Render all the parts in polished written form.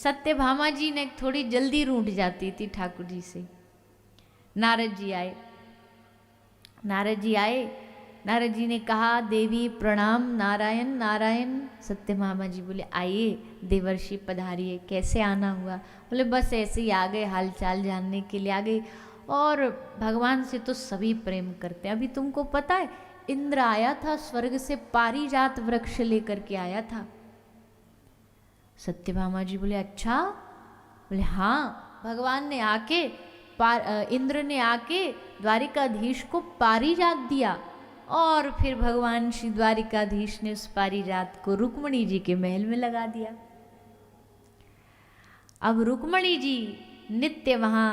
सत्यभामा जी ने थोड़ी जल्दी रूठ जाती थी ठाकुर जी से। नारद जी आए, नारद जी आए, नारद जी ने कहा देवी प्रणाम, नारायण नारायण। सत्यभामा जी बोले आइए देवर्षि पधारिए, कैसे आना हुआ? बोले बस ऐसे ही आ गए, हाल चाल जानने के लिए आ गए। और भगवान से तो सभी प्रेम करते हैं। अभी तुमको पता है इंद्र आया था स्वर्ग से, पारिजात वृक्ष लेकर के आया था। सत्यभामा जी बोले अच्छा? बोले हाँ, भगवान ने आके इंद्र ने आके द्वारिकाधीश को पारिजात दिया और फिर भगवान श्री द्वारिकाधीश ने उस पारिजात को रुक्मणी जी के महल में लगा दिया। अब रुक्मणी जी नित्य वहाँ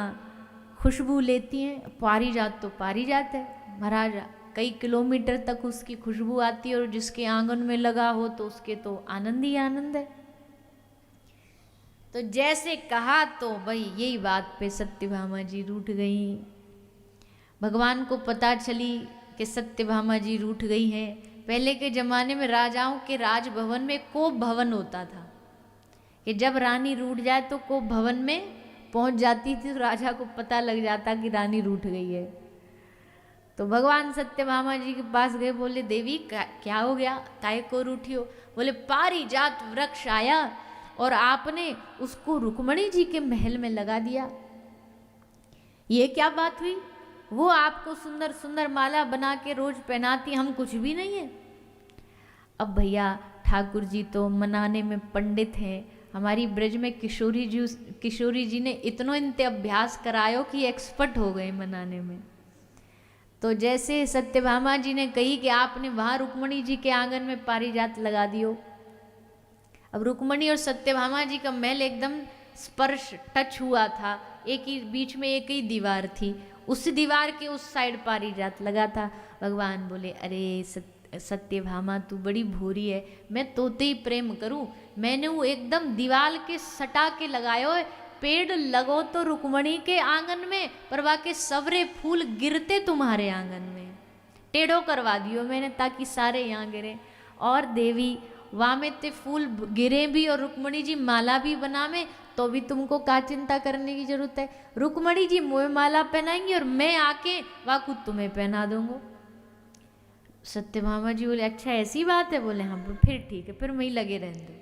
खुशबू लेती हैं। पारिजात तो पारिजात है महाराज, कई किलोमीटर तक उसकी खुशबू आती है और जिसके आंगन में लगा हो तो उसके तो आनंद ही आनंद है। तो जैसे कहा तो भाई यही बात पे सत्यभामा जी रूठ गई। भगवान को पता चली कि सत्यभामा जी रूठ गई हैं। पहले के जमाने में राजाओं के राजभवन में कोप भवन होता था कि जब रानी रूठ जाए तो कोप भवन में पहुंच जाती थी तो राजा को पता लग जाता कि रानी रूठ गई है। तो भगवान सत्यभामा जी के पास गए, बोले देवी क्या हो गया, काहे को रूठी हो? बोले पारिजात वृक्ष आया और आपने उसको रुक्मणी जी के महल में लगा दिया। ये क्या बात हुई? वो आपको सुंदर सुंदर माला बना के रोज पहनाती, हम कुछ भी नहीं है। अब भैया ठाकुर जी तो मनाने में पंडित हैं। हमारी ब्रज में किशोरी जी ने इतनो इनते अभ्यास करायो कि एक्सपर्ट हो गए मनाने में। तो जैसे सत्यभामा जी ने कही कि आपने वहाँ रुक्मणी जी के आंगन में पारिजात लगा दियो। अब रुक्मणी और सत्यभामा जी का महल एकदम स्पर्श टच हुआ था, एक ही बीच में एक ही दीवार थी, उस दीवार के उस साइड पारिजात लगा था। भगवान बोले अरे सत्यभामा तू बड़ी भूरी है, मैं तोते ही प्रेम करूं, मैंने वो एकदम दीवार के सटा के लगायो है। पेड़ लगो तो रुक्मणी के आंगन में, पर वाके सवरे फूल गिरते तुम्हारे आंगन में, टेढ़ो करवा दियो मैंने ताकि सारे यहाँ गिरे। और देवी वहाँ में ते फूल गिरे भी और रुक्मणी जी माला भी बनावे तो भी तुमको क्या चिंता करने की जरूरत है। रुक्मणी जी मुँह माला पहनाएंगी और मैं आके वाकू तुम्हें पहना दूंगा। सत्यभामा जी बोले अच्छा ऐसी बात है? बोले हाँ। फिर ठीक है, फिर वहीं लगे रहने दो।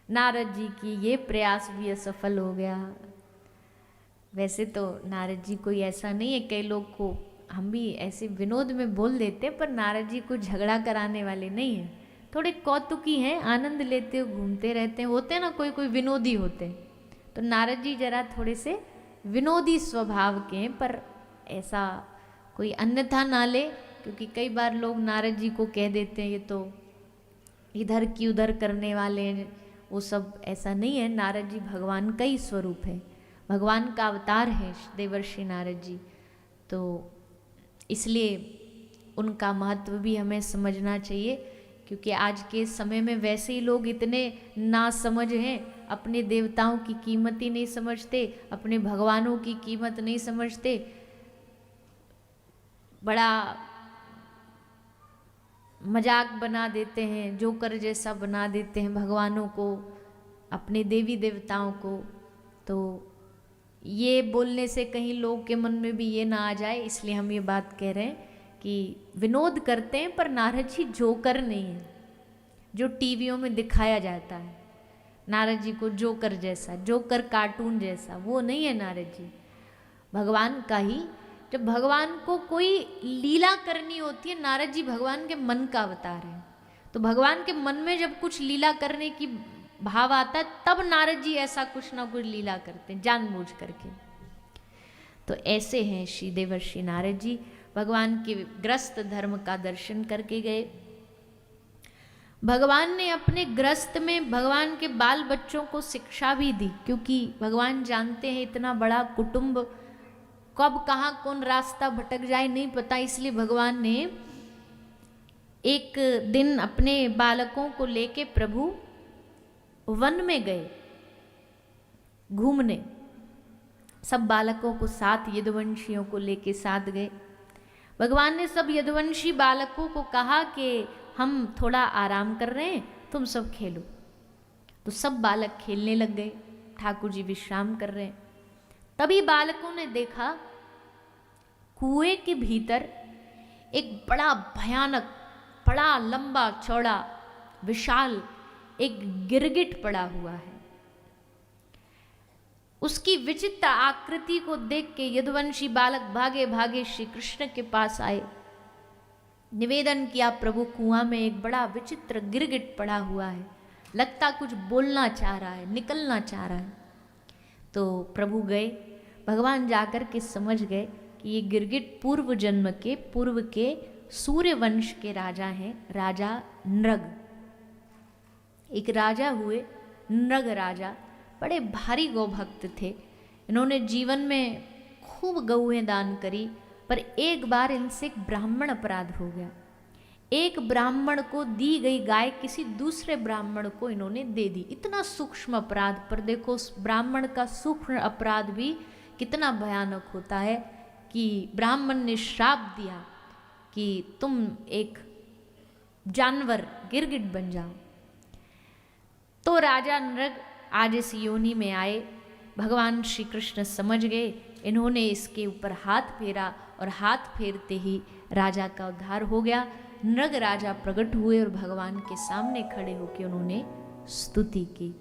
नारद जी की ये प्रयास भी असफल हो गया। वैसे तो नारद जी कोई ऐसा नहीं है, कई लोग को हम भी ऐसे विनोद में बोल देते, पर नारद जी को झगड़ा कराने वाले नहीं हैं। थोड़े कौतुकी हैं, आनंद लेते हो, घूमते रहते हैं, होते हैं ना कोई कोई विनोदी होते हैं। तो नारद जी जरा थोड़े से विनोदी स्वभाव के हैं, पर ऐसा कोई अन्यथा ना ले, क्योंकि कई बार लोग नारद जी को कह देते हैं ये तो इधर की उधर करने वाले हैं। वो सब ऐसा नहीं है। नारद जी भगवान का ही स्वरूप है, भगवान का अवतार है देवर्षि नारद जी। तो इसलिए उनका महत्व भी हमें समझना चाहिए, क्योंकि आज के समय में वैसे ही लोग इतने नासमझ हैं, अपने देवताओं की कीमत ही नहीं समझते, अपने भगवानों की कीमत नहीं समझते, बड़ा मजाक बना देते हैं, जोकर जैसा बना देते हैं भगवानों को, अपने देवी देवताओं को। तो ये बोलने से कहीं लोग के मन में भी ये ना आ जाए, इसलिए हम ये बात कह रहे हैं कि विनोद करते हैं, पर नारद जी जोकर नहीं है जो टीवियों में दिखाया जाता है। नारद जी को जोकर जैसा, जोकर कार्टून जैसा वो नहीं है नारद जी, भगवान का ही। जब भगवान को कोई लीला करनी होती है, नारद जी भगवान के मन का अवतार है, तो भगवान के मन में जब कुछ लीला करने की भाव आता है तब नारद जी ऐसा कुछ ना कुछ लीला करते हैं जानबूझ करके। तो ऐसे हैं श्री देवर्षि नारद जी, भगवान के ग्रस्त धर्म का दर्शन करके गए। भगवान ने अपने ग्रस्त में भगवान के बाल बच्चों को शिक्षा भी दी, क्योंकि भगवान जानते हैं इतना बड़ा कुटुंब कब कहाँ कौन रास्ता भटक जाए नहीं पता, इसलिए भगवान ने एक दिन अपने बालकों को लेके प्रभु वन में गए घूमने। सब बालकों को साथ यदुवंशियों को लेके साथ गए। भगवान ने सब यदुवंशी बालकों को कहा कि हम थोड़ा आराम कर रहे हैं, तुम सब खेलो। तो सब बालक खेलने लग गए, ठाकुर जी विश्राम कर रहे हैं। तभी बालकों ने देखा कुएं के भीतर एक बड़ा भयानक, बड़ा लंबा चौड़ा विशाल एक गिरगिट पड़ा हुआ है। उसकी विचित्र आकृति को देख के यदुवंशी बालक भागे भागे श्री कृष्ण के पास आए, निवेदन किया, प्रभु कुआं में एक बड़ा विचित्र गिरगिट पड़ा हुआ है, लगता कुछ बोलना चाह रहा है, निकलना चाह रहा है। तो प्रभु गए, भगवान जाकर के समझ गए कि ये गिरगिट पूर्व जन्म के, पूर्व के सूर्य वंश के राजा हैं, राजा नृग। एक राजा हुए नृग राजा, बड़े भारी गौ भक्त थे। इन्होंने जीवन में खूब गौएं दान करी, पर एक बार इनसे एक ब्राह्मण अपराध हो गया। एक ब्राह्मण को दी गई गाय किसी दूसरे ब्राह्मण को इन्होंने दे दी। इतना सूक्ष्म अपराध, पर देखो उस ब्राह्मण का सूक्ष्म अपराध भी कितना भयानक होता है कि ब्राह्मण ने श्राप दिया कि तुम एक जानवर गिरगिट बन जाओ। तो राजा नृग आज इस योनि में आए। भगवान श्री कृष्ण समझ गए, इन्होंने इसके ऊपर हाथ फेरा और हाथ फेरते ही राजा का उद्धार हो गया। नृग राजा प्रकट हुए और भगवान के सामने खड़े होकर उन्होंने स्तुति की।